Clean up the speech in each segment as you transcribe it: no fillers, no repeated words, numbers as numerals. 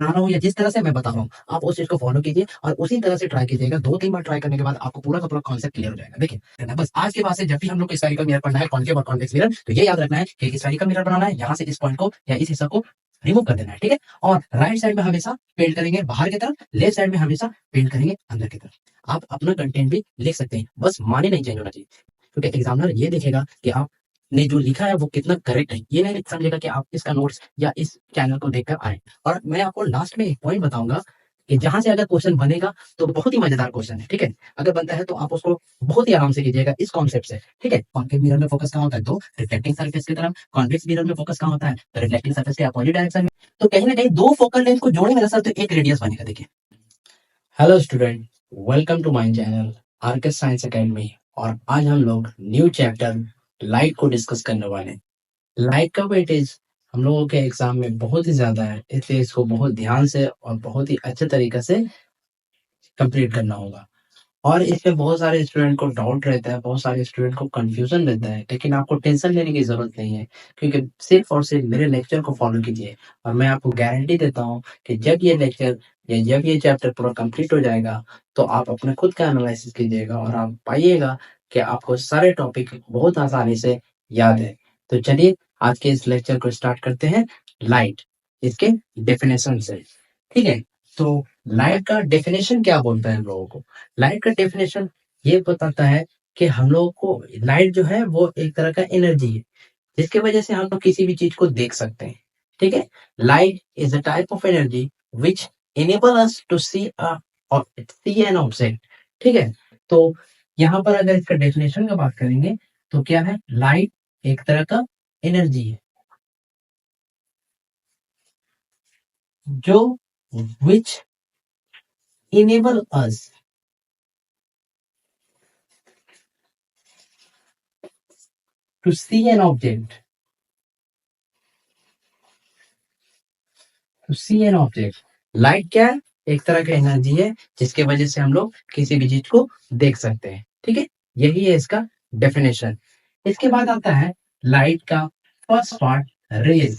रहा हूँ या जिस तरह से मैं बता रहा हूँ, आप उस चीज़ को फ़ॉलो कीजिए और उसी तरह से ट्राई कीजिएगा। 2-3 बार ट्राई करने के बाद आपको पूरा का पूरा कॉन्सेप्ट क्लियर हो जाएगा। देखिए, है ना? बस आज के बाद से जब भी हम लोग को स्फेरिकल मिरर पढ़ना है, कॉन्केव और कॉन्वेक्स मिरर, तो ये याद रखना है कि स्फेरिकल मिरर बनाना है, यहाँ से इस पॉइंट को या इस हिस्सा को रिमूव कर देना है, ठीक है? और राइट साइड में हमेशा पेंट करेंगे बाहर की तरफ, लेफ्ट साइड में हमेशा पेंट करेंगे अंदर की तरफ। आप अपना कंटेंट भी लिख सकते हैं, बस माने नहीं चेंज होना चाहिए। क्योंकि एग्जामिनर ये देखेगा कि आपने जो लिखा है वो कितना करेक्ट है। ये नहीं समझेगा कि आप इसका नोट्स या इस चैनल को देखकर आए। और मैं आपको लास्ट में एक पॉइंट बताऊंगा कि जहां से अगर क्वेश्चन बनेगा तो बहुत ही मजेदार क्वेश्चन है, ठीक है? अगर बनता है तो आप उसको बहुत ही आराम से कीजिएगा इस कॉन्सेप्ट से, ठीक है? कॉन्केव मिरर में फोकस कहाँ होता है? तो रिफ्लेक्टिंग सरफेस की तरफ। कॉन्वेक्स मिरर में फोकस कहाँ होता है? तो रिफ्लेक्टिंग सरफेस के अपोजिट डायरेक्शन में। तो कहीं ना कहीं दो फोकल लेंथ को जोड़े मेरा सर तो एक रेडियस बनेगा। देखिए, hello student, welcome to my channel RK science academy. और आज हम लोग न्यू चैप्टर लाइट को डिस्कस करने वाले हैं। लाइट का वेटेज हम लोगों के एग्जाम में बहुत ही ज्यादा है, इसलिए इसको बहुत ध्यान से और बहुत ही अच्छे तरीके से कंप्लीट करना होगा। और इसमें बहुत सारे स्टूडेंट को डाउट रहता है, बहुत सारे स्टूडेंट को कंफ्यूजन रहता है, लेकिन आपको टेंशन लेने की जरूरत नहीं है, क्योंकि सिर्फ और सिर्फ मेरे लेक्चर को फॉलो कीजिए। और मैं आपको गारंटी देता हूँ कि जब ये लेक्चर या जब ये चैप्टर पूरा कंप्लीट हो जाएगा तो आप अपने खुद का एनालिसिस कीजिएगा और आप पाइएगा कि आपको सारे टॉपिक बहुत आसानी से याद है। तो चलिए आज के इस लेक्चर को स्टार्ट करते हैं लाइट, इसके डेफिनेशन से, ठीक है? तो लाइट का डेफिनेशन क्या बोलता है हम लोगों को? लाइट का डेफिनेशन ये बताता है कि हम लोगों को लाइट जो है वो एक तरह का एनर्जी है, जिसकी वजह से हम लोग किसी भी चीज को देख सकते हैं, ठीक है? Light is a type of energy which enable us to see an object, ठीक है? तो यहाँ पर अगर इसका डेफिनेशन का बात करेंगे तो क्या है? लाइट एक तरह का एनर्जी है जो विच enable us to see an object, to see an object। Light क्या है? एक तरह का एनर्जी है जिसके वजह से हम लोग किसी भी चीज को देख सकते हैं, ठीक है? यही है इसका डेफिनेशन। इसके बाद आता है लाइट का फर्स्ट पार्ट, रेज,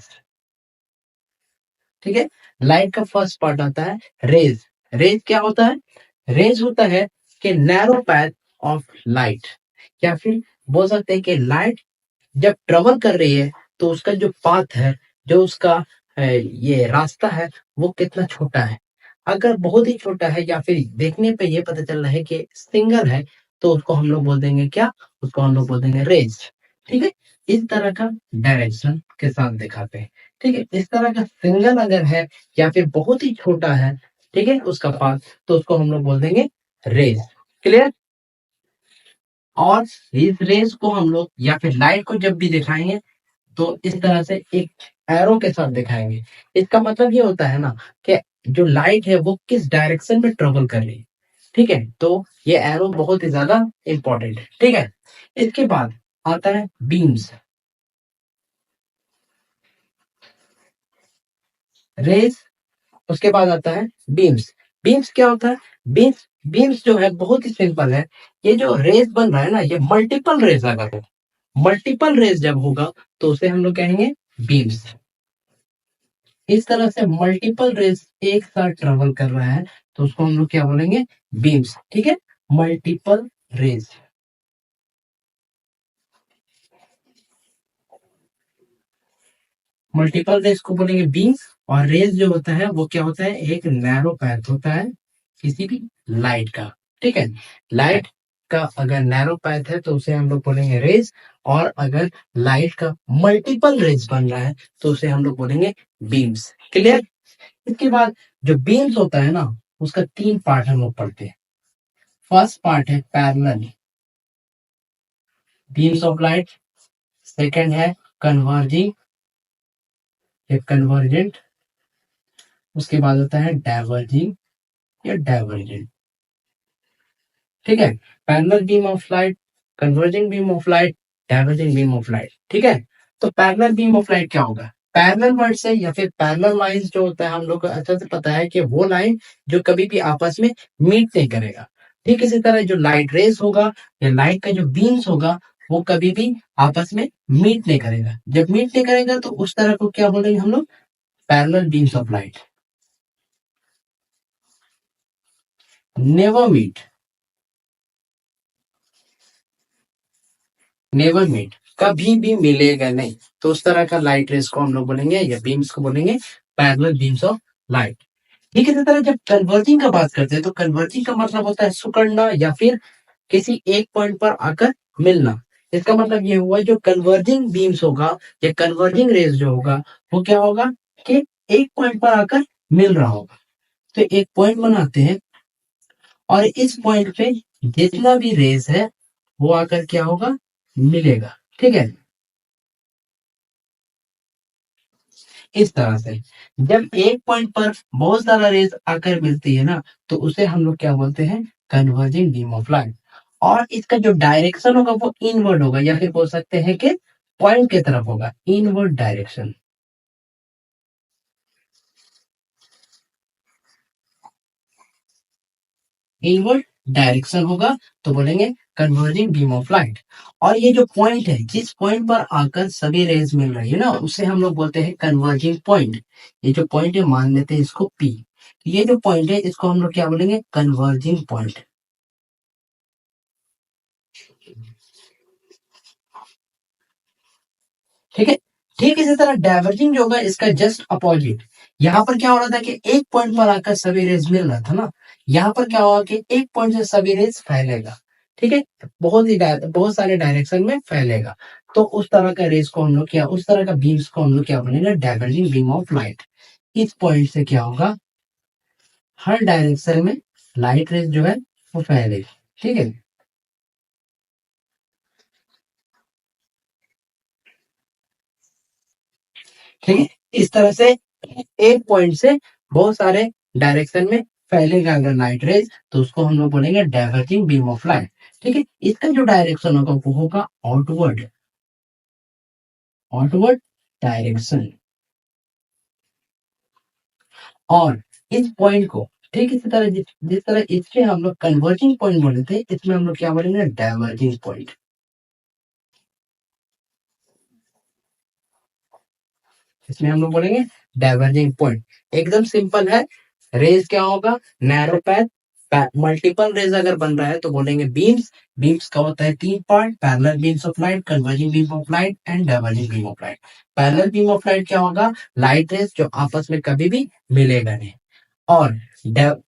ठीक है? लाइट का फर्स्ट पार्ट आता है रेज। रेज क्या होता है? रेज होता है कि नैरो पैथ ऑफ लाइट, या फिर बोल सकते हैं कि लाइट जब ट्रेवल कर रही है तो उसका जो पाथ है, जो उसका ये रास्ता है, वो कितना छोटा है। अगर बहुत ही छोटा है या फिर देखने पे ये पता चल रहा है कि सिंगल है, तो उसको हम लोग बोल देंगे क्या? उसको हम लोग बोल देंगे रेज, ठीक है? इस तरह का डायरेक्शन के साथ दिखाते हैं, ठीक है? इस तरह का सिंगल अगर है या फिर बहुत ही छोटा है, ठीक है, उसका पाथ, तो उसको हम लोग बोल देंगे रेज। क्लियर? और इस रेज को हम लोग या फिर लाइट को जब भी दिखाएंगे तो इस तरह से एक एरो के साथ दिखाएंगे। इसका मतलब ये होता है ना कि जो लाइट है वो किस डायरेक्शन में ट्रेवल कर रही है, ठीक है? तो ये एरो बहुत ही ज्यादा इंपॉर्टेंट है, ठीक है? इसके बाद आता है बीम्स, रेज, उसके बाद आता है बीम्स। बीम्स क्या होता है? बीम्स बीम्स जो है बहुत ही सिंपल है। ये जो रेज बन रहा है ना, ये मल्टीपल रेज अगर हो, मल्टीपल रेज जब होगा तो उसे हम लोग कहेंगे बीम्स। इस तरह से मल्टीपल रेज एक साथ ट्रेवल कर रहा है तो उसको हम लोग क्या बोलेंगे? बीम्स, ठीक है? Multiple raise. मल्टीपल रेज को बोलेंगे बीम्स। और रेज जो होता है वो क्या होता है? एक नैरो पैथ होता है किसी भी लाइट का, ठीक है? लाइट का अगर नैरो पैथ है तो उसे हम लोग बोलेंगे रेज। और अगर लाइट का मल्टीपल रेज बन रहा है तो उसे हम लोग बोलेंगे बीम्स। क्लियर? इसके बाद जो बीम्स होता है ना, उसका 3 पार्ट हम लोग पढ़ते हैं। फर्स्ट पार्ट है parallel beams of light, second है कन्वर्जिंग या कन्वर्जेंट, उसके बाद होता है डाइवर्जिंग या डाइवर्जेंट, ठीक है? Parallel beam of light, converging beam of light, diverging beam of light, ठीक है? तो पैरेलल बीम ऑफ लाइट क्या होगा? पैरेलल वर्ड से या फिर पैरेलल लाइंस जो होता है हम लोग को अच्छे से पता है कि वो लाइन जो कभी भी आपस में मीट नहीं करेगा। ठीक इसी तरह जो लाइट रेस होगा या लाइट का जो बीम्स होगा वो कभी भी आपस में मीट नहीं करेगा। जब मीट नहीं करेगा तो उस तरह को क्या बोलेंगे हम लोग? Parallel beams of light. Never meet, never meet, कभी भी मिलेगा नहीं। तो उस तरह का लाइट रेस को हम लोग बोलेंगे या बीम्स को बोलेंगे पैरेलल बीम्स ऑफ लाइट। ठीक है, इसी तरह जब कन्वर्जिंग का बात करते हैं तो कन्वर्जिंग का मतलब होता है सिकुड़ना या फिर किसी एक पॉइंट पर आकर मिलना। इसका मतलब ये हुआ जो कन्वर्जिंग बीम्स होगा या कन्वर्जिंग रेज जो होगा वो क्या होगा कि एक पॉइंट पर आकर मिल रहा होगा। तो एक पॉइंट बनाते हैं और इस पॉइंट पे जितना भी रेज है वो आकर क्या होगा, मिलेगा। ठीक है, इस तरह से जब एक पॉइंट पर बहुत सारा रेज आकर मिलती है ना तो उसे हम लोग क्या बोलते हैं, कन्वर्जिंग बीम ऑफ लाइट। और इसका जो डायरेक्शन होगा वो इनवर्ड होगा या फिर बोल सकते हैं कि पॉइंट की तरफ होगा, इनवर्ड डायरेक्शन। इनवर्ड डायरेक्शन होगा तो बोलेंगे कन्वर्जिंग बीम ऑफ लाइट। और ये जो पॉइंट है जिस पॉइंट पर आकर सभी रेज मिल रही है ना उसे हम लोग बोलते हैं कन्वर्जिंग पॉइंट। ये जो पॉइंट है मान लेते हैं इसको पी, ये जो पॉइंट है इसको हम लोग क्या बोलेंगे, कन्वर्जिंग पॉइंट। ठीक है, ठीक इसी तरह डाइवर्जिंग जो होगा इसका जस्ट अपोजिट। यहाँ पर क्या हो रहा था कि एक पॉइंट पर आकर सभी रेज मिल रहा था ना, यहाँ पर क्या होगा कि एक पॉइंट से सभी रेज फैलेगा। ठीक है, बहुत सारे डायरेक्शन में फैलेगा। तो उस तरह का रेज को हम लोग क्या, उस तरह का बीम्स को हम लोग क्या बोलेंगे, डाइवर्जिंग बीम ऑफ लाइट। इस पॉइंट से क्या होगा, हर डायरेक्शन में लाइट रेज जो है वो फैलेगी। ठीक है, ठीक है, इस तरह से एक पॉइंट से बहुत सारे डायरेक्शन में फैलेगा अगर लाइट रेज तो उसको हम लोग बोलेंगे डाइवर्जिंग बीम ऑफ लाइट। ठीक है, इसका जो डायरेक्शन होगा वो होगा आउटवर्ड, आउटवर्ड डायरेक्शन। और इस पॉइंट को ठीक इसी तरह जिस तरह इसके हम लोग कन्वर्जिंग पॉइंट बोले थे इसमें हम लोग क्या बोलेंगे, डाइवर्जिंग पॉइंट। इसमें हम लोग बोलेंगे डाइवर्जिंग पॉइंट। एकदम सिंपल है। रेज क्या होगा, नैरो पैथ। मल्टीपल रेज अगर बन रहा है तो बोलेंगे बीम्स। बीम्स का होता है तीन part, parallel beams of light, converging beam of light and diverging beam of light. Parallel beam of light क्या होगा, लाइट रेज जो आपस में कभी भी मिलेगा नहीं। और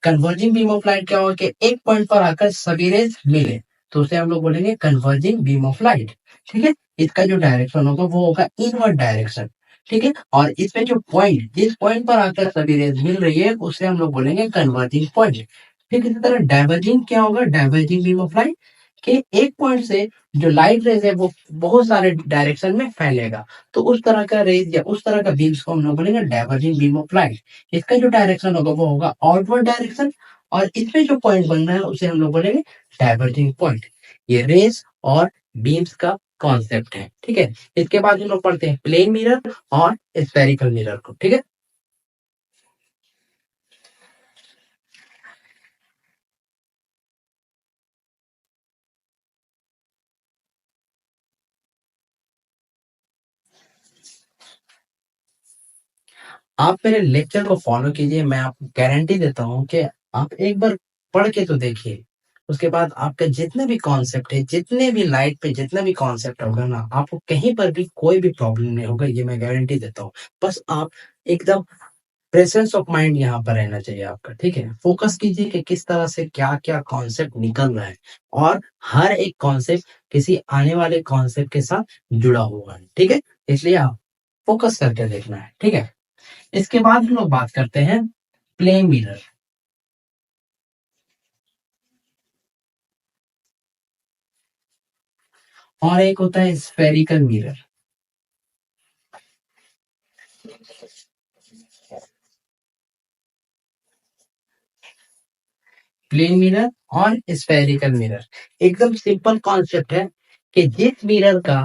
कन्वर्जिंग बीम ऑफ लाइट क्या होगा कि एक पॉइंट पर आकर सभी रेज मिले तो उसे हम लोग बोलेंगे कन्वर्जिंग बीम ऑफ लाइट। ठीक है, इसका जो डायरेक्शन होगा वो होगा इनवर्ड डायरेक्शन। ठीक है, और इसमें जो पॉइंट जिस पॉइंट पर आकर सभी रेज मिल रही है उसे हम लोग बोलेंगे कन्वर्जिंग पॉइंट। ठीक इसी तरह डाइवर्जिंग क्या होगा, डाइवर्जिंग बीम ऑफ लाइट के एक पॉइंट से जो लाइट रेज है वो बहुत सारे डायरेक्शन में फैलेगा। तो उस तरह का रेज या उस तरह का बीम्स को हम लोग बोलेंगे डाइवर्जिंग बीम ऑफ लाइट। इसका जो डायरेक्शन होगा वो होगा आउटवर्ड डायरेक्शन। और इसमें जो पॉइंट बन रहा है उसे हम लोग बोलेंगे डाइवर्जिंग पॉइंट। ये रेस और बीम्स का कॉन्सेप्ट है। ठीक है, इसके बाद हम लोग पढ़ते हैं प्लेन मिरर और स्फेरिकल मिरर को। ठीक है, आप मेरे लेक्चर को फॉलो कीजिए, मैं आपको गारंटी देता हूँ कि आप एक बार पढ़ के तो देखिए। उसके बाद आपका जितने भी कॉन्सेप्ट है, जितने भी लाइट पे जितना भी कॉन्सेप्ट होगा ना आपको कहीं पर भी कोई भी प्रॉब्लम नहीं होगा, ये मैं गारंटी देता हूँ। बस आप एकदम प्रेजेंस ऑफ माइंड यहाँ पर रहना चाहिए आपका। ठीक है, फोकस कीजिए कि किस तरह से क्या क्या कॉन्सेप्ट निकल रहा है और हर एक कॉन्सेप्ट किसी आने वाले कॉन्सेप्ट के साथ जुड़ा हुआ है। ठीक है, इसलिए आप फोकस करके देखना है। ठीक है, इसके बाद हम लोग बात करते हैं प्लेन मिरर। और एक होता है स्फेरिकल मिरर। प्लेन मिरर और स्फेरिकल मिरर एकदम सिंपल कॉन्सेप्ट है कि जिस मिरर का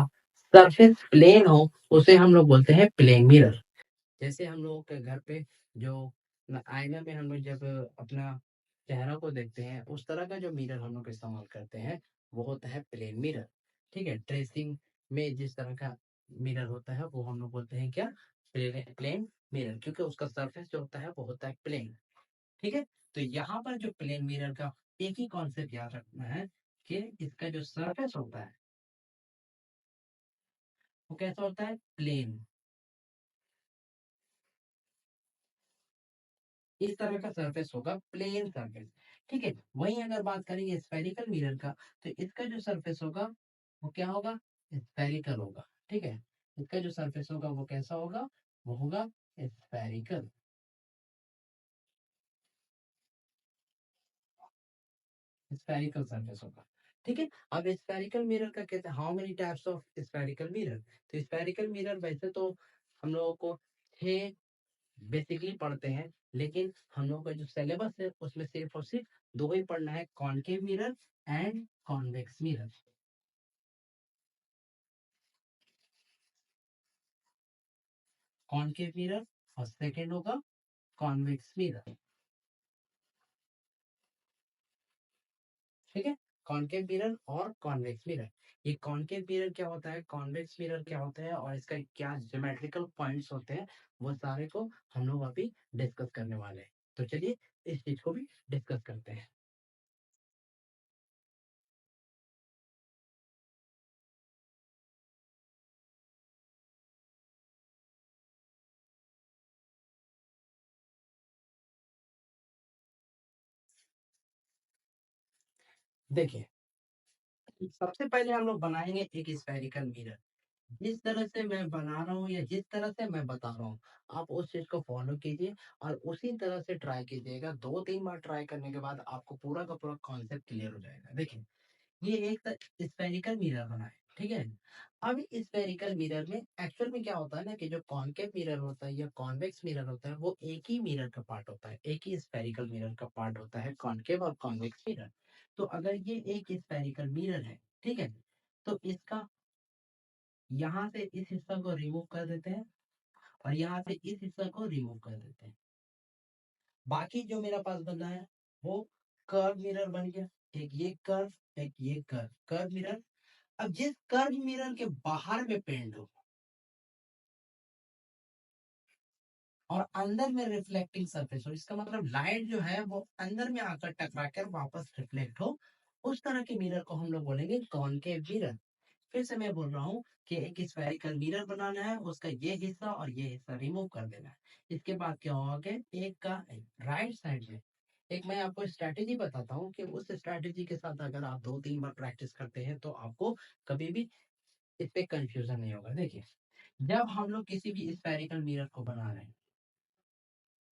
सरफेस प्लेन हो उसे हम लोग बोलते हैं प्लेन मिरर। जैसे हम लोगों के घर पे जो आईना में हम लोग जब अपना चेहरा को देखते हैं उस तरह का जो मिरर हम लोग इस्तेमाल करते हैं वो होता है प्लेन मिरर। ठीक है, ट्रेसिंग में जिस तरह का मिरर होता है वो हम लोग बोलते हैं क्या, प्लेन मिरर, क्योंकि उसका सरफेस जो होता है वो होता है प्लेन। ठीक है, तो यहाँ पर जो प्लेन मिरर का एक ही कॉन्सेप्ट याद रखना है कि इसका जो सरफेस होता है वो कैसा होता है, प्लेन। इस तरह का सरफेस होगा, प्लेन सरफेस। ठीक है, वहीं अगर बात करेंगे स्फेरिकल मिरर का, तो इसका जो सरफेस होगा वो क्या होगा, स्फेरिकल होगा। ठीक है, इसका जो सरफेस होगा वो कैसा होगा, वो होगा स्फेरिकल। स्फेरिकल सरफेस होगा। ठीक है, अब स्फेरिकल मिरर का कहते हैं how many types of spherical mirror. तो स्फेरिकल मिरर वैसे तो हम लोगों को 6 बेसिकली पढ़ते हैं, लेकिन हम लोगों का जो सिलेबस है उसमें सिर्फ और सिर्फ 2 ही पढ़ना है, concave mirror and convex mirror. Concave mirror और सेकेंड होगा कॉन्वेक्स मिरर। ठीक है, कॉनकेव मिरर और कॉन्वेक्स मिरर। ये कॉनकेव मिरर क्या होता है, कॉन्वेक्स मिरर क्या होता है, और इसका क्या ज्योमेट्रिकल पॉइंट्स होते हैं, वो सारे को हम लोग अभी डिस्कस करने वाले हैं। तो चलिए इस चीज को भी डिस्कस करते हैं। देखिए, सबसे पहले हम लोग बनाएंगे एक स्फेरिकल मिरर। जिस तरह से मैं बना रहा हूँ या जिस तरह से मैं बता रहा हूँ, आप उस चीज को फॉलो कीजिए और उसी तरह से ट्राई कीजिएगा। 2-3 बार ट्राई करने के बाद आपको पूरा का पूरा कॉन्सेप्ट क्लियर हो जाएगा। देखिए, ये एक स्फेरिकल मिरर बना है। ठीक है, अब स्फेरिकल मिरर में एक्चुअल में क्या होता है ना, कि जो कॉनकेव मिरर होता है या कॉन्वेक्स मिरर होता है, वो एक ही मिरर का पार्ट होता है, एक ही स्फेरिकल मिरर का पार्ट होता है, कॉनकेव और कॉन्वेक्स मिरर। तो अगर ये एक स्फेरिकल मिरर है, ठीक है, तो इसका यहाँ से इस हिस्सा को रिमूव कर देते हैं और यहाँ से इस हिस्सा को रिमूव कर देते हैं। बाकी जो मेरा पास बना है वो कर्व मिरर बन गया। एक ये कर्व, एक ये कर्व, कर्व मिरर। अब जिस कर्व मिरर के बाहर में पेंट हो और अंदर में रिफ्लेक्टिंग सरफेस हो, इसका मतलब लाइट जो है वो अंदर में आकर टकरा कर वापस रिफ्लेक्ट हो, उस तरह के मिरर को हम लोग बोलेंगे कॉनकेव मिरर। फिर से मैं बोल रहा हूँ कि एक स्फेरिकल मिरर बनाना है, उसका ये हिस्सा और ये हिस्सा रिमूव कर देना है। इसके बाद क्या होगा कि एक का राइट साइड में, एक मैं आपको स्ट्रैटेजी बताता हूँ कि उस स्ट्रैटेजी के साथ अगर आप 2-3 बार प्रैक्टिस करते हैं तो आपको कभी भी इस पे कंफ्यूजन नहीं होगा। देखिए, जब हम लोग किसी भी स्फेरिकल मिरर को बना रहे हैं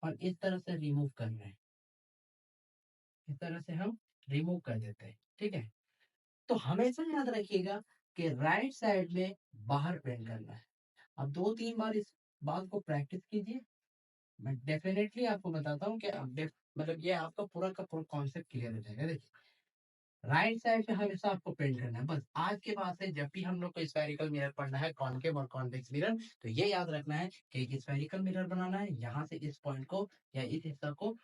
और इस तरह से रिमूव कर रहे हैं, इस तरह से हम रिमूव कर देते हैं। ठीक है, तो हमेशा याद रखिएगा कि राइट साइड में बाहर पेंट करना है। अब 2-3 बार इस बात को प्रैक्टिस कीजिए, मैं डेफिनेटली आपको बताता हूँ कि मतलब ये आपका पूरा का पूरा कॉन्सेप्ट क्लियर हो जाएगा। देखिए, राइट साइड पे हमेशा आपको पेंट करना है। बस आज के बाद से जब भी हम लोग को स्फेरिकल मिरर पढ़ना है, कॉनकेव और कॉन्वेक्स मिरर, तो ये याद रखना है कि एक स्फेरिकल मिरर बनाना है, यहाँ से इस पॉइंट को या इस हिस्सा को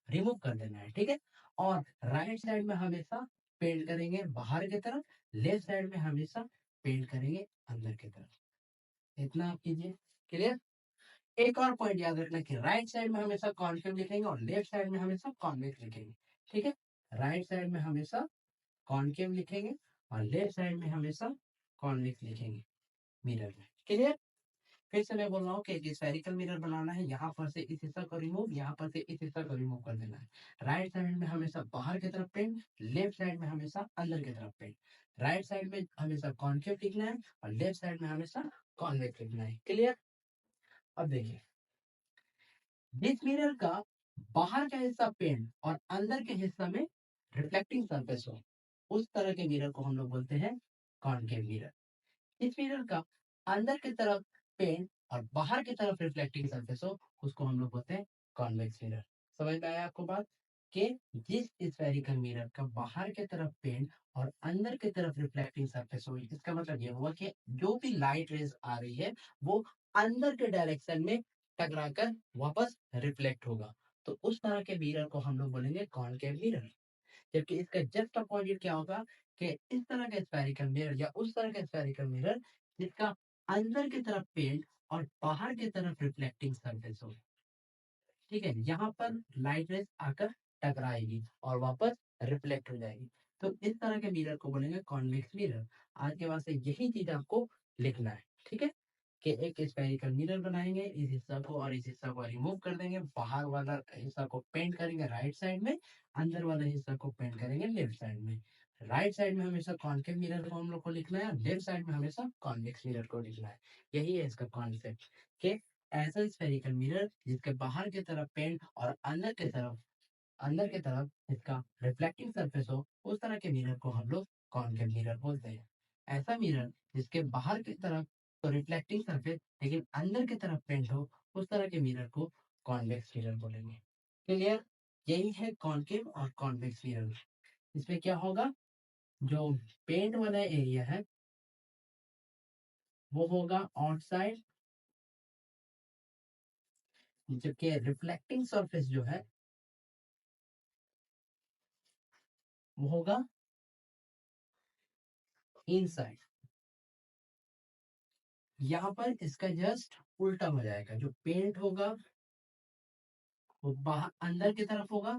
रिमूव कर देना है। ठीक है, और राइट साइड में हमेशा पेंट करेंगे बाहर की तरफ, लेफ्ट साइड में हमेशा पेंट करेंगे अंदर की तरफ। इतना आप कीजिए, क्लियर। एक और पॉइंट याद रखना कि राइट साइड में हमेशा कॉन्केव लिखेंगे और लेफ्ट साइड में हमेशा कॉन्वेक्स लिखेंगे। ठीक है, राइट साइड में हमेशा कॉन्केव लिखेंगे और लेफ्ट साइड में हमेशा कॉन्वेक्स लिखेंगे मिरर में। क्लियर। फिर से मैं बोल रहा हूँ कि स्फेरिकल मिरर बनाना है, यहाँ पर से इस हिस्सा को रिमूव, यहाँ पर से इस हिस्सा को रिमूव कर देना है। राइट साइड में हमेशा बाहर की तरफ पेंट, लेफ्ट साइड में हमेशा अंदर की तरफ पेंट। राइट साइड में हमेशा कॉन्केव लिखना है और लेफ्ट साइड में हमेशा कॉन्वेक्स लिखना है। क्लियर। अब देखिए, जिस मिरर का बाहर का हिस्सा पेंट और अंदर के हिस्सा में रिफ्लेक्टिंग सरफेस हो, उस तरह के मिरर को हम लोग बोलते हैं कॉनकेव मिरर। इस मिरर का अंदर की तरफ पेंट और बाहर की तरफ रिफ्लेक्टिंग सरफेस हो, उसको हम लोग बोलते हैं कॉन्वेक्स मिरर। समझ में आया आपको बात, कि जिस स्फेरिकल मिरर का बाहर की तरफ पेंट और अंदर की तरफ रिफ्लेक्टिंग सरफेस हो, इसका मतलब ये हुआ कि जो भी लाइट रेज आ रही है वो अंदर के डायरेक्शन में टकरा कर वापस रिफ्लेक्ट होगा। तो उस तरह के मिरर को हम लोग बोलेंगे कॉनकेव मिरर। जबकि इसका जस्ट अपोजिट क्या होगा, कि इस तरह का स्फेरिकल मिरर या उस तरह का स्फेरिकल मिरर जिसका अंदर की तरफ पेंट और बाहर की तरफ रिफ्लेक्टिंग सरफेस हो। ठीक है, यहाँ पर लाइट रेस आकर टकराएगी और वापस रिफ्लेक्ट हो जाएगी। तो इस तरह के मिरर को बोलेंगे कॉन्वेक्स मिरर। आज के बाद से यही चीज आपको लिखना है, ठीक है, कि एक स्फेरिकल मिरर बनाएंगे, इस हिस्सा को और इस हिस्सा को रिमूव कर देंगे, बाहर वाला हिस्सा को पेंट करेंगे राइट साइड में, अंदर वाले हिस्सा को पेंट करेंगे लेफ्ट साइड में। राइट साइड में हमेशा कॉन्केव मिरर को हम लोग को लिखना है, लेफ्ट साइड में हमेशा कॉन्वेक्स मिरर को लिखना है। यही है इसका कॉन्सेप्ट, कि ऐसा स्फेरिकल मिरर जिसके बाहर की तरफ पेंट और अंदर की तरफ इसका रिफ्लेक्टिंग सरफेस हो, उस तरह के मिरर को हम लोग कॉन्केव मिरर बोलते हैं। ऐसा मिरर जिसके बाहर की तरफ तो रिफ्लेक्टिंग सरफेस लेकिन अंदर की तरफ पेंट हो, उस तरह के मिरर को कॉन्वेक्स मिरर बोलेंगे। क्लियर? यही है कॉन्केव और कॉन्वेक्स मिरर। इसमें क्या होगा, जो पेंट वाला एरिया है वो होगा आउटसाइड, जबकि रिफ्लेक्टिंग सरफेस जो है वो होगा इनसाइड। यहाँ पर इसका जस्ट उल्टा हो जाएगा, जो पेंट होगा वो बाहर अंदर की तरफ होगा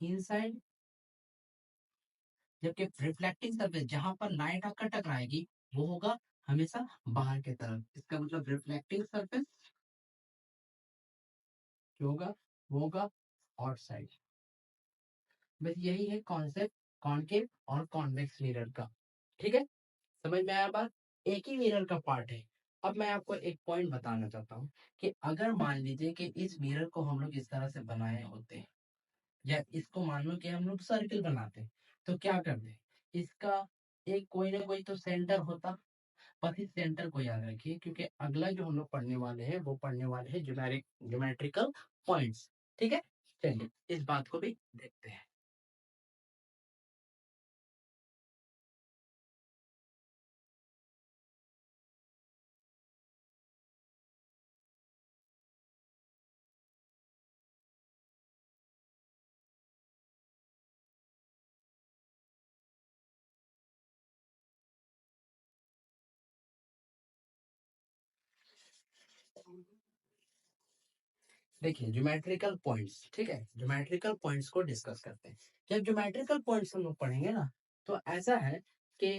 इनसाइड, जबकि रिफ्लेक्टिंग सरफेस जहां पर लाइट आकर टकराएगी वो होगा हमेशा बाहर की तरफ। इसका मतलब रिफ्लेक्टिंग सरफेस जो होगा वो होगा आउटसाइड। बस यही है कॉन्सेप्ट कॉनकेव और कॉन्वेक्स मिरर का, ठीक है, समझ में आया बात? एक ही मिरर का पार्ट है। अब मैं आपको एक पॉइंट बताना चाहता हूँ कि अगर मान लीजिए कि इस मिरर को हम लोग इस तरह से बनाए होते हैं, या इसको मान लो कि हम लोग सर्किल बनाते, तो क्या करते, इसका एक कोई ना कोई तो सेंटर होता। बस इस सेंटर को याद रखिए, क्योंकि अगला जो हम लोग पढ़ने वाले हैं वो पढ़ने वाले हैं ज्योमेट्रिकल पॉइंट्स, ठीक है। चलिए इस बात को भी देखते हैं। देखिए ज्योमेट्रिकल पॉइंट्स, ठीक है, ज्योमेट्रिकल पॉइंट्स को डिस्कस करते हैं। जब ज्योमेट्रिकल पॉइंट्स हम लोग पढ़ेंगे ना, तो ऐसा है कि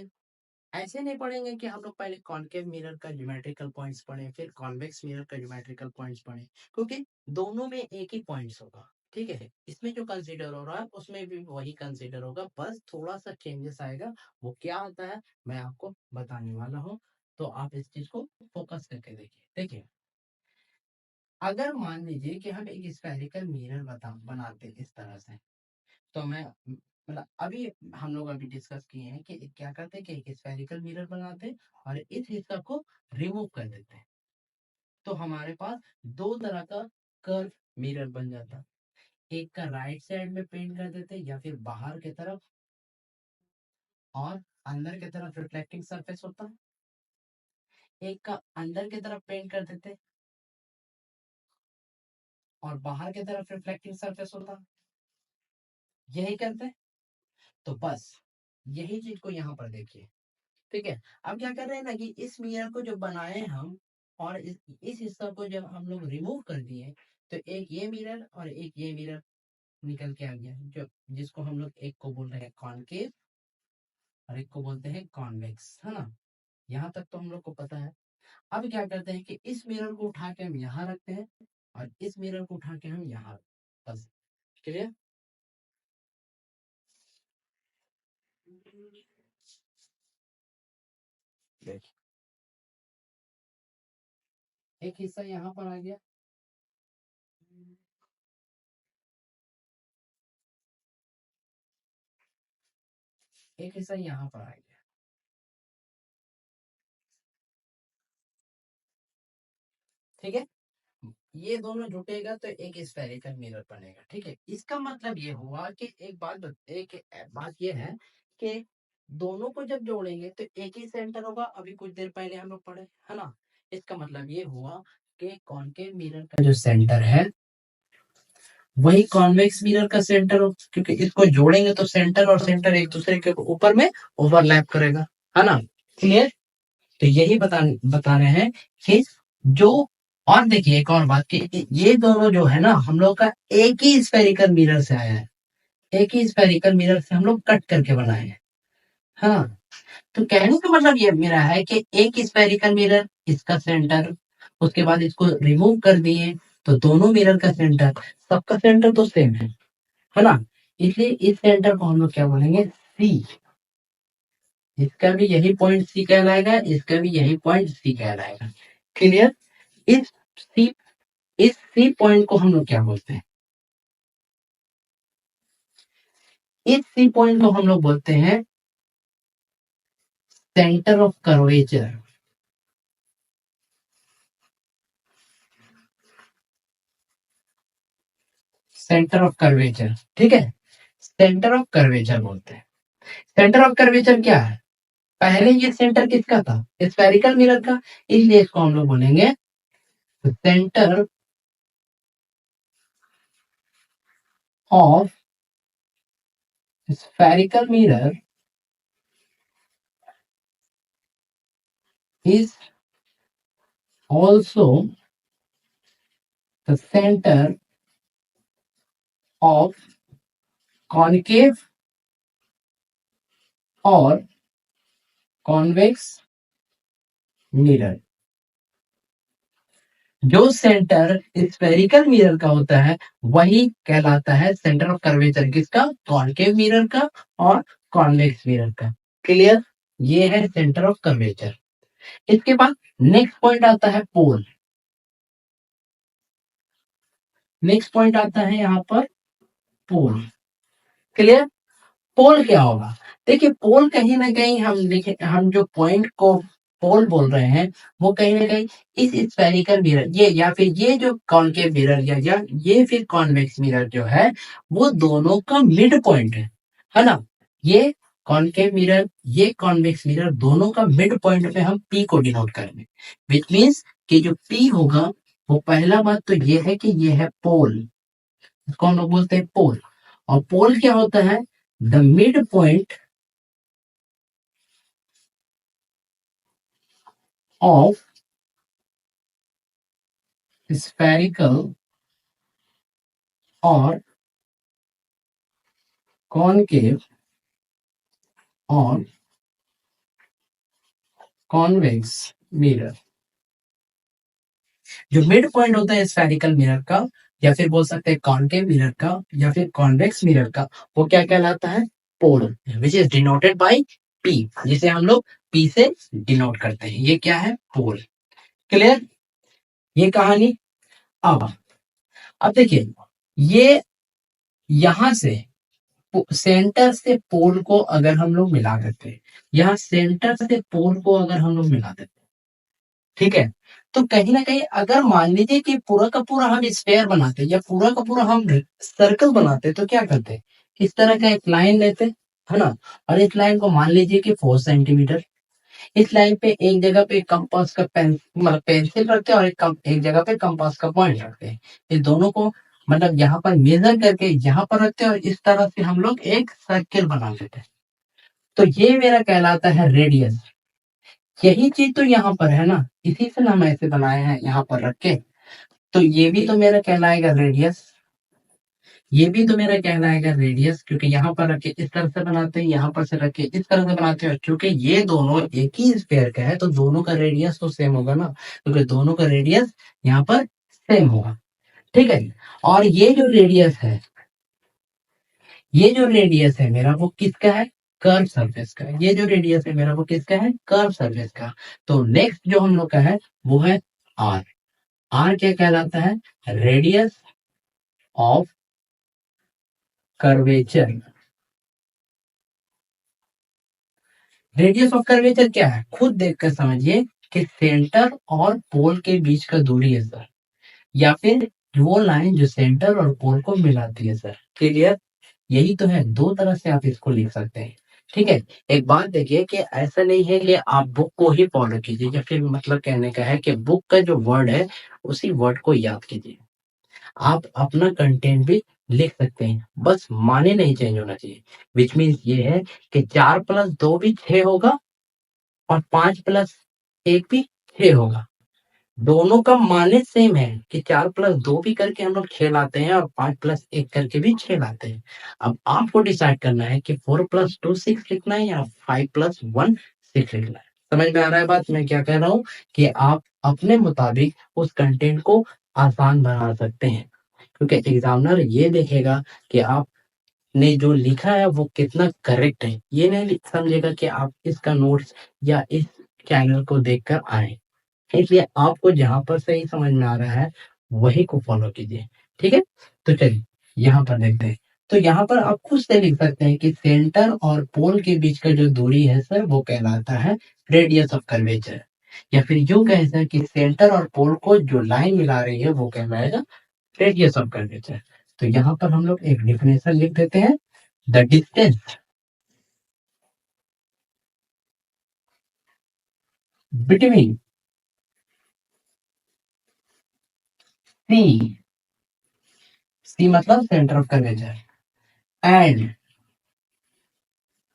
ऐसे नहीं पढ़ेंगे कि हम लोग पहले कॉनकेव मिरर का ज्योमेट्रिकल पॉइंट्स पढ़े फिर कॉन्वेक्स मिरर का ज्योमेट्रिकल पॉइंट्स पढ़े, क्योंकि दोनों में एक ही पॉइंट्स होगा, ठीक है। इसमें जो कंसीडर हो रहा है उसमें भी वही कंसीडर होगा, बस थोड़ा सा चेंजेस आएगा। वो क्या आता है मैं आपको बताने वाला हूँ, तो आप इस चीज को फोकस करके देखिए। देखिए अगर मान लीजिए कि हम एक स्फेरिकल मिरर बनाते इस तरह से, तो मैं मतलब अभी हम लोग अभी डिस्कस किए हैं कि क्या करते हैं कि एक स्फेरिकल मिरर बनाते हैं और इस हिस्सा को रिमूव कर देते हैं, तो हमारे पास दो तरह का कर्व मिरर बन जाता। एक का राइट साइड में पेंट कर देते या फिर बाहर की तरफ, और अंदर की तरफ रिफ्लेक्टिंग सरफेस होता। एक का अंदर की तरफ पेंट कर देते और बाहर की तरफ रिफ्लेक्टिंग सरफेस होता। यही करते हैं। तो बस यही चीज को यहाँ पर देखिए, ठीक है। अब क्या कर रहे हैं ना कि इस मिरर को जो बनाए हम, और इस हिस्सा को जब हम लोग रिमूव कर दिए, तो एक ये मिरर और एक ये मिरर निकल के आ गया, जो जिसको हम लोग एक को बोल रहे हैं कॉनकेव और एक को बोलते हैं कॉन्वेक्स, है ना। यहाँ तक तो हम लोग को पता है। अब क्या करते हैं कि इस मिरर को उठा के हम यहाँ रखते हैं और इस मिरर को उठा के हम यहाँ, बस क्लियर। देखिए एक हिस्सा यहाँ पर आ गया, एक हिस्सा यहाँ पर आ गया, ठीक है। ये दोनों जुटेगा तो एक स्फेरिकल मिरर बनेगा, ठीक है। इसका मतलब ये हुआ कि एक बात ये है कि दोनों को जब जोड़ेंगे तो एक ही सेंटर होगा, अभी कुछ देर पहले हम लोग पढ़े, है ना। इसका मतलब ये हुआ कि कॉनकेव मिरर का जो सेंटर है वही कॉन्वेक्स मिरर का सेंटर हो, क्योंकि इसको जोड़ेंगे तो सेंटर और सेंटर एक दूसरे के ऊपर में ओवरलैप करेगा, है ना। क्लियर? तो यही बता रहे हैं कि जो, और देखिए एक और बात कि ये दोनों जो है ना हम लोग का एक ही स्फेरिकल मिरर से आया है, एक ही स्फेरिकल मिरर से हम लोग कट करके बनाए हैं। हाँ, तो कहने का मतलब ये मेरा है कि एक स्फेरिकल मिरर, इसका सेंटर, उसके बाद इसको रिमूव कर दिए, तो दोनों मिरर का सेंटर, सबका सेंटर तो सेम है ना? इसलिए इस सेंटर को हम लोग क्या बोलेंगे, सी। इसका भी यही पॉइंट सी कहलाएगा, इसका भी यही पॉइंट सी कहलाएगा। क्लियर? इस सी इस सी पॉइंट को हम लोग क्या बोलते हैं? इस सी पॉइंट को हम लोग बोलते हैं centre of curvature. Centre of curvature, ठीक है, सेंटर ऑफ कर्वेचर बोलते हैं। सेंटर ऑफ कर्वेचर क्या है? पहले ये सेंटर किसका था? स्फेरिकल मिरर का, इसलिए इसको हम लोग बोलेंगे centre of spherical mirror is also the center of concave और convex mirror। जो सेंटर स्फेरिकल मिरर का होता है वही कहलाता है सेंटर ऑफ कर्वेचर किसका? कॉनकेव मिरर का और कॉन्वेक्स मिरर का। क्लियर? ये है सेंटर ऑफ कर्वेचर। इसके बाद नेक्स्ट पॉइंट आता है पोल। नेक्स्ट पॉइंट आता है यहाँ पर पोल। क्लियर? पोल क्या होगा? देखिए, पोल कहीं ना कहीं हम जो पॉइंट को पोल बोल रहे हैं वो कहीं ना कहीं इस स्फेरिकल मिरर, ये या फिर ये जो कॉनकेव मिरर या ये फिर कॉन्वेक्स मिरर जो है वो दोनों का मिड पॉइंट है ना? ये कॉनकेव मिरर, ये कॉन्वेक्स मिरर, दोनों का मिड पॉइंट पे हम पी को डिनोट करेंगे। विच मीन्स कि जो पी होगा वो, पहला बात तो ये है कि ये है पोल, इसको हम लोग बोलते हैं पोल। और पोल क्या होता है? The mid point of spherical और कॉनकेव और कॉन्वेक्स मिरर। जो मिड पॉइंट होता है स्फेरिकल मिरर का, या फिर बोल सकते हैं कॉनकेव मिरर का, या फिर कॉन्वेक्स मिरर का, वो क्या कहलाता है? Pole, which is denoted by P, जिसे हम लोग पी से डिनोट करते हैं। ये क्या है? पोल। क्लियर? ये कहानी। अब देखिए, ये यहां से सेंटर से पोल को अगर हम लोग मिला देते हैं, यहाँ सेंटर से पोल को अगर हम लोग मिला देते हैं, ठीक है, तो कहीं ना कहीं अगर मान लीजिए कि पूरा का पूरा हम स्फेयर बनाते या पूरा का पूरा हम सर्कल बनाते, तो क्या करते? इस तरह का एक लाइन लेते, है ना? और इस लाइन को मान लीजिए कि 4 सेंटीमीटर, इस लाइन पे एक जगह पे कंपास का मतलब पेंसिल रखते हैं, और एक जगह पे कंपास का पॉइंट रखते हैं। इस दोनों को मतलब यहाँ पर मेजर करके यहाँ पर रखते हैं, और इस तरह से हम लोग एक सर्किल बना लेते हैं। तो ये मेरा कहलाता है रेडियस। यही चीज तो यहाँ पर है ना, इसी से ना हम ऐसे बनाए हैं यहाँ पर रख के। तो ये भी तो मेरा कहलाएगा रेडियस, ये भी तो मेरा कहलाएगा रेडियस, क्योंकि यहाँ पर रख के इस तरह से बनाते हैं, यहाँ पर से रख के इस तरह से बनाते हैं। क्योंकि ये दोनों एक ही स्फेयर का है तो दोनों का रेडियस तो सेम होगा ना, क्योंकि दोनों का रेडियस यहाँ पर सेम होगा। ठीक है? और ये जो रेडियस है, ये जो रेडियस है मेरा, वो किसका है? कर्व सरफेस का। ये जो रेडियस है मेरा, वो किसका है? कर्व सरफेस का। तो नेक्स्ट जो हम लोग का है वो है आर। आर क्या कहलाता है? Radius of curvature. Radius of curvature क्या है? खुद देखकर समझिए कि सेंटर और पोल के बीच का दूरी है सर, या फिर वो लाइन जो सेंटर और पोल को मिलाती है सर। क्लियर? यही तो है, दो तरह से आप इसको लिख सकते हैं। ठीक है? एक बात देखिए कि ऐसा नहीं है कि आप बुक को ही फॉलो कीजिए, या फिर मतलब कहने का है कि बुक का जो वर्ड है उसी वर्ड को याद कीजिए। आप अपना कंटेंट भी लिख सकते हैं, बस माने नहीं चेंज होना चाहिए। विच मीन्स ये है कि 4+2 भी 6 होगा, और 5+1 भी 6 होगा। दोनों का माने सेम है कि 4+2 भी करके हम लोग 6 लाते हैं और 5+1 करके भी 6 लाते हैं। अब आपको डिसाइड करना है कि 4+2 6 लिखना है या 5+1 6 लिखना है। समझ में आ रहा है बात मैं क्या कह रहा हूँ? कि आप अपने मुताबिक उस कंटेंट को आसान बना सकते हैं। क्योंकि एग्जामिनर ये देखेगा कि आपने जो लिखा है वो कितना करेक्ट है। ये नहीं समझेगा कि आप इसका नोट्स या इस चैनल को देखकर आए। इसलिए आपको जहाँ पर सही समझ में आ रहा है वही को फॉलो कीजिए। ठीक है? तो चलिए यहाँ पर देखते हैं। तो यहाँ पर आप खुद से लिख सकते हैं कि सेंटर और पोल के बीच का जो दूरी है सर वो कहलाता है रेडियस ऑफ कर्वेचर। या फिर यूं कह सकते हैं कि सेंटर और पोल को जो लाइन मिला रही है वो कहलाएगा रेडियस ऑफ कर्वेचर। तो यहाँ पर हम लोग एक डिफिनेशन लिख देते हैं। The distance between C, C मतलब centre of curvature, and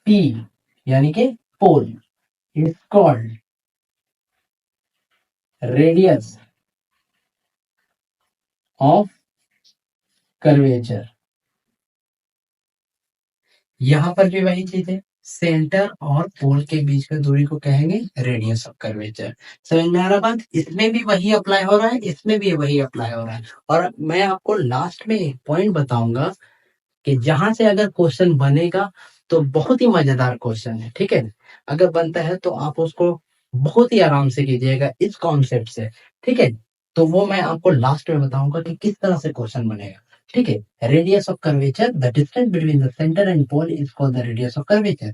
P यानी कि pole is called radius of curvature. यहां पर भी वही चीज है, सेंटर और पोल के बीच का दूरी को कहेंगे रेडियस ऑफ कर्वेचर। समझ में आ रहा बात? इसमें भी वही अप्लाई हो रहा है, इसमें भी वही अप्लाई हो रहा है। और मैं आपको लास्ट में एक पॉइंट बताऊंगा कि जहां से अगर क्वेश्चन बनेगा तो बहुत ही मजेदार क्वेश्चन है। ठीक है? अगर बनता है तो आप उसको बहुत ही आराम से कीजिएगा इस कॉन्सेप्ट से। ठीक है? तो वो मैं आपको लास्ट में बताऊंगा कि किस तरह से क्वेश्चन बनेगा। ठीक है? Radius of curvature, the distance between the centre and pole is called the radius of curvature.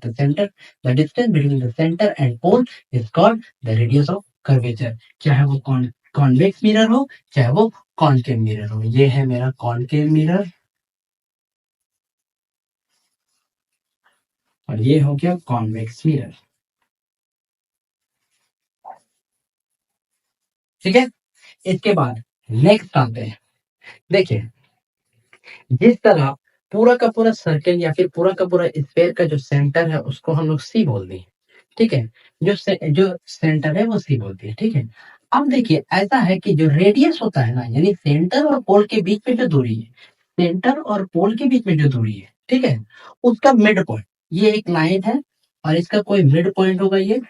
The distance between the centre and pole is called the radius of curvature. चाहे वो कॉन्वेक्स मिरर हो, चाहे वो concave mirror हो। ये है मेरा concave mirror और ये हो गया कॉन्वेक्स मिरर। ठीक है? इसके बाद नेक्स्ट आते हैं। देखिए, जिस तरह पूरा का पूरा सर्कल या फिर पूरा का पूरा स्फेयर का जो सेंटर है उसको हम लोग सी बोल दें। ठीक है? जो सेंटर है वो सी बोलती है। ठीक है? अब देखिए ऐसा है कि जो रेडियस होता है ना, यानी सेंटर और पोल के बीच में जो दूरी है, सेंटर और पोल के बीच में जो दूरी है, ठीक है, उसका मिड पॉइंट, ये एक लाइन है और इसका कोई मिड पॉइंट होगा, ये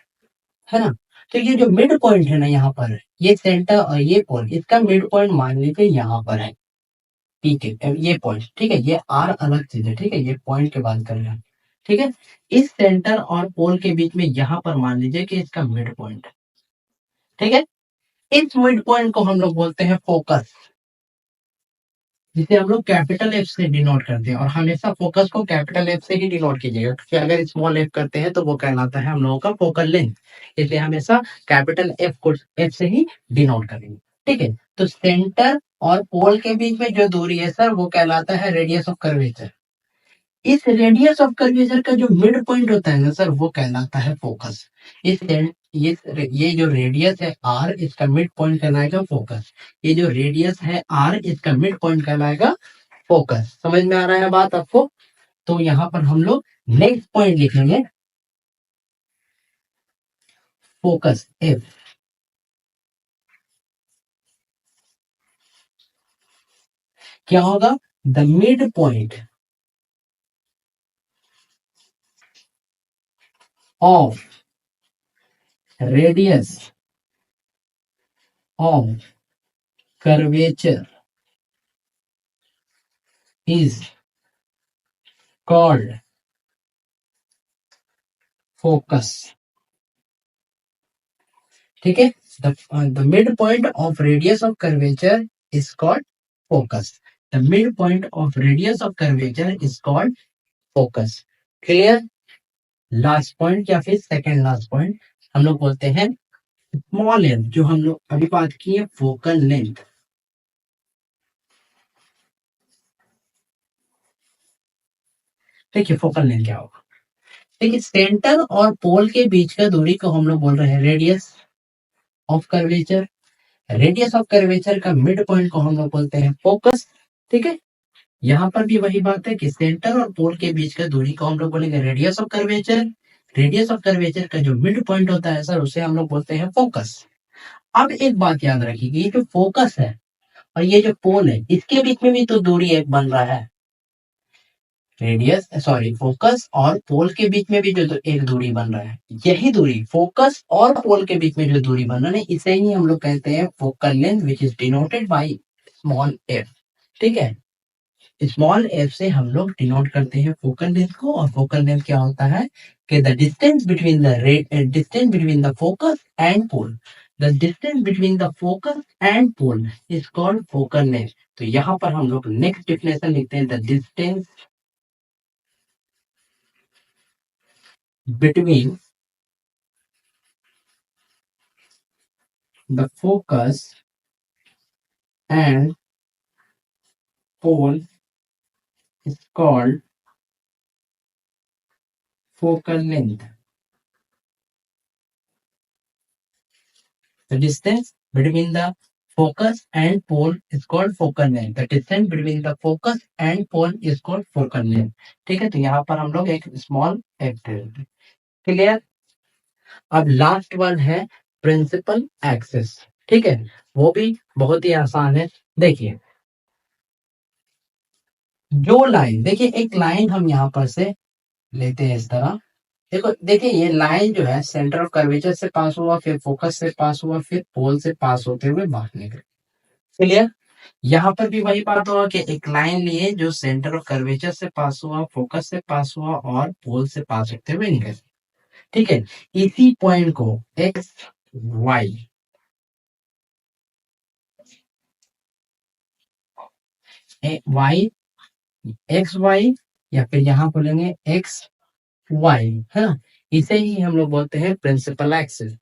है ना? तो ये जो मिड पॉइंट है ना यहाँ पर, ये सेंटर और ये पोल, इसका मिड पॉइंट मान लीजिए यहाँ पर है। ठीक है? अब ये पॉइंट, ठीक है, ये आर अलग चीज है। ठीक है? ये पॉइंट के बात कर रहे हैं। ठीक है? इस सेंटर और पोल के बीच में यहाँ पर मान लीजिए कि इसका मिड पॉइंट। ठीक है? इस मिड पॉइंट को हम लोग बोलते हैं फोकस, जिसे हम लोग कैपिटल एफ से डिनोट करते हैं। और हमेशा फोकस को कैपिटल एफ से ही डिनोट कीजिएगा, क्योंकि अगर स्मॉल एफ करते हैं तो वो कहलाता है हम लोगों का फोकल लेंथ। इसलिए हमेशा कैपिटल एफ को एफ से ही डिनोट करेंगे। ठीक है? तो सेंटर और पोल के बीच में जो दूरी है सर वो कहलाता है रेडियस ऑफ कर्वेचर। इस रेडियस ऑफ कर्वेचर का जो मिड पॉइंट होता है ना सर वो कहलाता है फोकस। इस ये जो रेडियस है आर, इसका मिड पॉइंट कहलाएगा फोकस। ये जो रेडियस है आर, इसका मिड पॉइंट कहलाएगा फोकस। समझ में आ रहा है बात आपको? तो यहाँ पर हम लोग नेक्स्ट पॉइंट लिखेंगे फोकस एफ। क्या होगा? The mid point of radius of curvature is called focus. ठीक है? The mid point of radius of curvature is called focus. The mid point of radius of curvature is called focus. Clear? Last point या फिर second last point हम लोग बोलते हैं small length, जो हम लोग अभी बात की है फोकल लेंथ। देखिए फोकल लेंथ क्या होगा। देखिए सेंटर और पोल के बीच का दूरी को हम लोग बोल रहे हैं radius of curvature. Radius of curvature का मिड पॉइंट को हम लोग बोलते हैं फोकस। ठीक है? यहाँ पर भी वही बात है कि सेंटर और पोल के बीच का दूरी को हम लोग बोलेंगे radius of curvature. Radius of curvature का जो मिड पॉइंट होता है सर उसे हम लोग बोलते हैं फोकस। अब एक बात याद रखिए, ये जो फोकस है और ये जो पोल है, इसके बीच में भी तो दूरी एक बन रहा है। रेडियस, सॉरी, फोकस और पोल के बीच में भी जो एक दूरी बन रहा है, यही दूरी फोकस और पोल के बीच में जो दूरी बन रहा है, इसे ही हम लोग कहते हैं focal length, which is denoted by small F. ठीक है, स्मॉल एफ से हम लोग डिनोट करते हैं फोकल लेंथ को। और फोकल लेंथ क्या होता है कि the distance between the focus and pole, the distance between the focus and pole is called focal length. तो यहाँ पर हम लोग नेक्स्ट डिफिनेशन लिखते हैं, the distance between the focus and pole is called focal length. The distance between the focus and pole is called focal length. The distance between the focus and pole is called focal length. ठीक है, तो यहाँ पर हम लोग एक small F दे देते हैं। क्लियर। अब लास्ट वन है प्रिंसिपल एक्सिस। ठीक है, वो भी बहुत ही आसान है। देखिए, जो लाइन, देखिए एक लाइन हम यहाँ पर से लेते हैं इस तरह। देखो, देखिए ये लाइन जो है सेंटर ऑफ कर्वेचर से पास हुआ, फिर फोकस से पास हुआ, फिर पोल से पास होते हुए बाहर निकले। क्लियर। यहाँ पर भी वही बात होगा कि एक लाइन लिए जो सेंटर ऑफ कर्वेचर से पास हुआ, फोकस से पास हुआ और पोल से पास होते हुए निकले। ठीक है, इसी पॉइंट को X Y, Y, X Y, या फिर यहाँ बोलेंगे एक्स वाई, है ना। इसे ही हम लोग बोलते हैं प्रिंसिपल एक्सिस।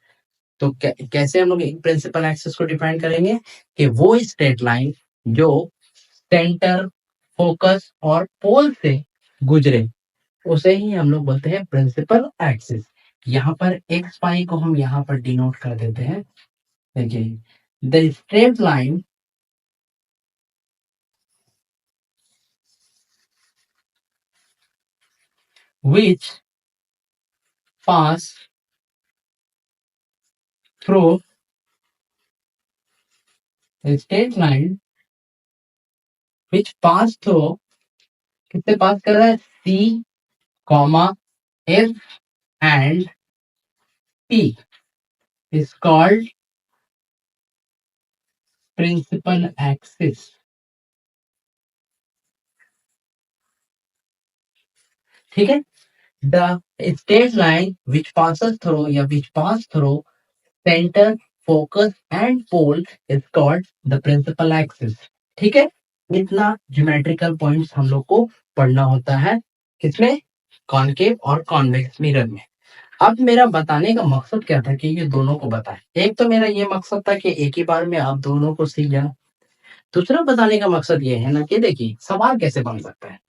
तो कैसे हम लोग प्रिंसिपल एक्सिस को डिफाइन करेंगे कि वो स्ट्रेट लाइन जो सेंटर, फोकस और पोल से गुजरे, उसे ही हम लोग बोलते हैं प्रिंसिपल एक्सिस। यहाँ पर एक्स वाई को हम यहाँ पर डिनोट कर देते हैं। देखिए, the straight line which pass through a straight line which pass through, किससे पास कर रहा है, C comma F and T, is called principal axis। ठीक है, the straight line which passes through या विच pass through center, focus and pole is called the principal axis। ठीक है, इतना ज्योमेट्रिकल पॉइंट्स हम लोग को पढ़ना होता है किसमें, कॉनकेव और कॉन्वेक्स मिरर में। अब मेरा बताने का मकसद क्या था कि ये दोनों को बताएं। एक तो मेरा ये मकसद था कि एक ही बार में आप दोनों को सीख जाना। दूसरा बताने का मकसद ये है ना कि देखिए सवाल कैसे बन सकता है।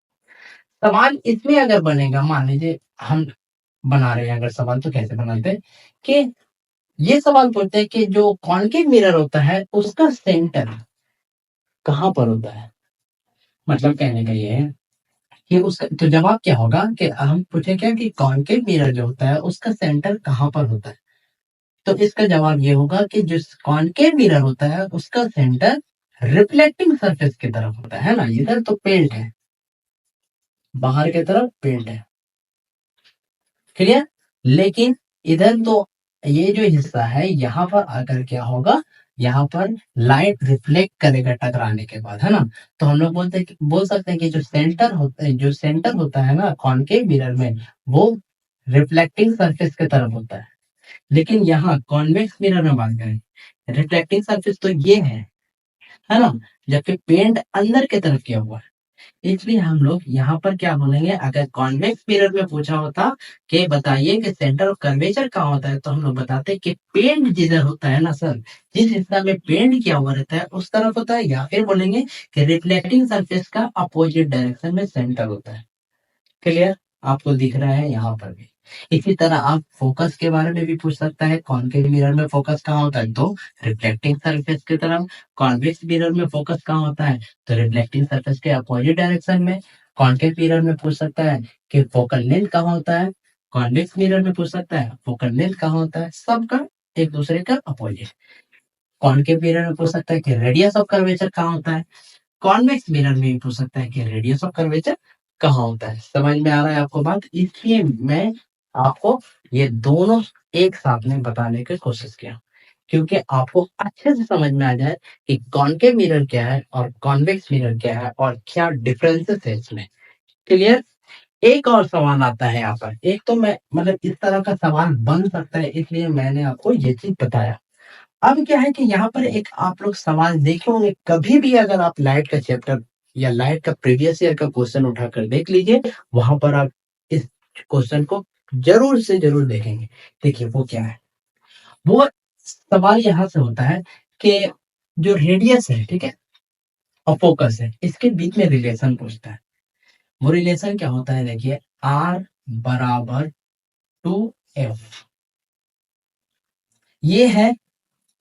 सवाल इसमें अगर बनेगा, मान लीजिए हम बना रहे हैं अगर सवाल, तो कैसे बनाते हैं कि ये सवाल पूछते हैं कि जो कॉनकेव मिरर होता है उसका सेंटर कहाँ पर होता है। मतलब कहने का ये है कि उसका तो जवाब क्या होगा कि हम पूछे क्या कि कॉनकेव मिरर जो होता है उसका सेंटर कहाँ पर होता है। तो इसका जवाब ये होगा कि जो कॉनकेव मिरर होता है उसका सेंटर रिफ्लेक्टिंग सरफेस की तरफ होता है ना। इधर तो पेंट है, बाहर की तरफ पेंट है। क्लियर। लेकिन इधर तो ये जो हिस्सा है यहाँ पर आकर क्या होगा, यहाँ पर लाइट रिफ्लेक्ट करेगा टकराने के बाद, है ना। तो हम लोग बोल सकते हैं कि जो सेंटर होता है ना कॉनकेव मिरर में, वो रिफ्लेक्टिंग सरफेस की तरफ होता है। लेकिन यहाँ कॉन्वेक्स मिरर में बात करें, रिफ्लेक्टिंग सरफेस तो ये है ना, जबकि पेंट अंदर की तरफ किया हुआ है। इसलिए हम लोग यहाँ पर क्या बोलेंगे, अगर कॉन्वेक्स मिरर में पूछा होता कि बताइए कि सेंटर ऑफ कर्वेचर कहाँ होता है, तो हम लोग बताते कि पेंट जिधर होता है ना सर, जिस हिस्सा में पेंट किया हुआ रहता है उस तरफ होता है। या फिर बोलेंगे कि रिफ्लेक्टिंग सरफेस का अपोजिट डायरेक्शन में सेंटर होता है। क्लियर, आपको दिख रहा है यहाँ पर भी। इसी तरह आप फोकस के बारे में भी पूछ सकता है, कॉनकेव मिरर में फोकस कहाँ होता है, तो रिफ्लेक्टिंग सरफेस की तरफ। कॉन्वेक्स मिरर में फोकस कहाँ होता है, तो रिफ्लेक्टिंग सरफेस के अपोजिट डायरेक्शन में। कॉनकेव मिरर में पूछ सकता है कि फोकल लेंथ कहाँ होता है, कॉन्वेक्स मिरर में पूछ सकता है फोकल लेंथ कहाँ होता है। सबका एक दूसरे का अपोजिट। कॉनकेव मिरर में पूछ सकता है कि रेडियस ऑफ कर्वेचर कहाँ होता है। कॉन्वेक्स मिरर में भी पूछ सकता है कि रेडियस ऑफ कर्वेचर कहाँ होता है। समझ में आ रहा है आपको बात? इसलिए मैं आपको ये दोनों एक साथ में बताने की कोशिश किया, क्योंकि आपको अच्छे से समझ में आ जाए कि कॉनकेव मिरर क्या है और कॉन्वेक्स मिरर क्या है और क्या डिफरेंसेस है इसमें। क्लियर? एक और सवाल आता है यहाँ पर। एक तो मैं मतलब इस तरह का सवाल बन सकता है, इसलिए मैंने आपको ये चीज बताया। अब क्या है कि यहाँ पर एक आप लोग सवाल देखे होंगे, कभी भी अगर आप लाइट का चैप्टर या लाइट का प्रीवियस ईयर का क्वेश्चन उठाकर देख लीजिए, वहां पर आप इस क्वेश्चन को जरूर से जरूर देखेंगे। देखिए वो क्या है, वो सवाल यहाँ से होता है कि जो रेडियस है, ठीक है, और फोकस है, इसके बीच में रिलेशन पूछता है। वो रिलेशन क्या होता है, देखिए आर बराबर 2f, ये है।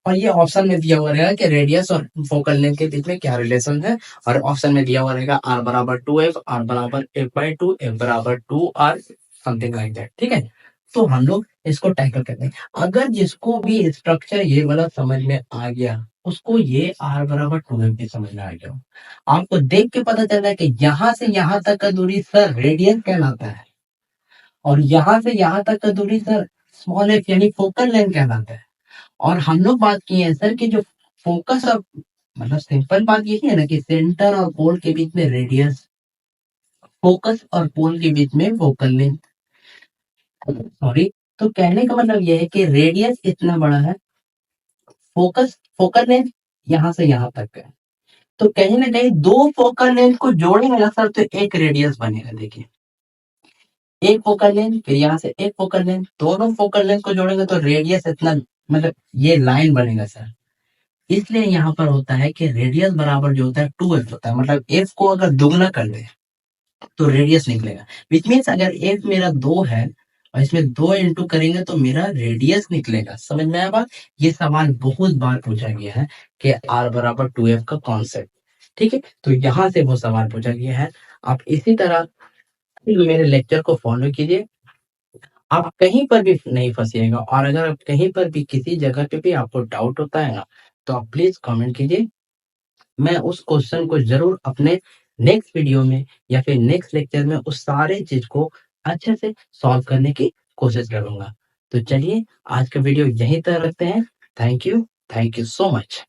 और ये ऑप्शन में दिया हुआ रहेगा कि रेडियस और फोकल लेंथ के बीच में क्या रिलेशन है, और ऑप्शन में दिया हुआ रहेगा आर बराबर 2f, आर बराबर f/2, f बराबर 2r, समथिंग लाइक दैट। ठीक है, तो हम लोग इसको टैकल करते हैं। अगर जिसको भी स्ट्रक्चर ये वाला समझ में आ गया, उसको ये आर बराबर 2f भी समझ में आ गया। आपको देख के पता चल रहा है कि यहां से यहां तक का दूरी सर रेडियस कहलाता है, और यहां से यहां तक का दूरी सर स्मॉल एफ यानी फोकल लेंथ कहलाता है। और हम लोग बात किए हैं सर कि जो फोकस और मतलब सिंपल बात यही है ना कि सेंटर और पोल के बीच में रेडियस, फोकस और पोल के बीच में फोकल लेंथ, सॉरी। तो कहने का मतलब यह है कि रेडियस इतना बड़ा है, फोकस फोकल लेंथ यहां से यहां तक है, तो कहीं ना कहीं दो फोकल लेंथ को जोड़ेंगे ना सर तो एक रेडियस बनेगा। देखिए एक फोकल लेंथ, फिर यहाँ से एक फोकल लेंथ, दोनों फोकल लेंथ को जोड़ेंगे तो रेडियस इतना, मतलब ये लाइन बनेगा सर। इसलिए यहाँ पर होता है कि रेडियस बराबर जो होता है 2f होता है, मतलब f को अगर दुगना कर दे तो रेडियस निकलेगा। विच मीन्स अगर f मेरा 2 है और इसमें 2 इंटू करेंगे तो मेरा रेडियस निकलेगा। समझ में आया बात? ये सवाल बहुत बार पूछा गया है कि r बराबर 2f का कॉन्सेप्ट। ठीक है, तो यहाँ से वो सवाल पूछा गया है। आप इसी तरह मेरे लेक्चर को फॉलो कीजिए, आप कहीं पर भी नहीं फंसिएगा। और अगर आप कहीं पर भी किसी जगह पे भी आपको डाउट होता है ना, तो आप प्लीज कमेंट कीजिए। मैं उस क्वेश्चन को जरूर अपने नेक्स्ट वीडियो में या फिर नेक्स्ट लेक्चर में उस सारे चीज को अच्छे से सॉल्व करने की कोशिश करूंगा। तो चलिए आज का वीडियो यहीं तक रखते हैं। Thank you so much.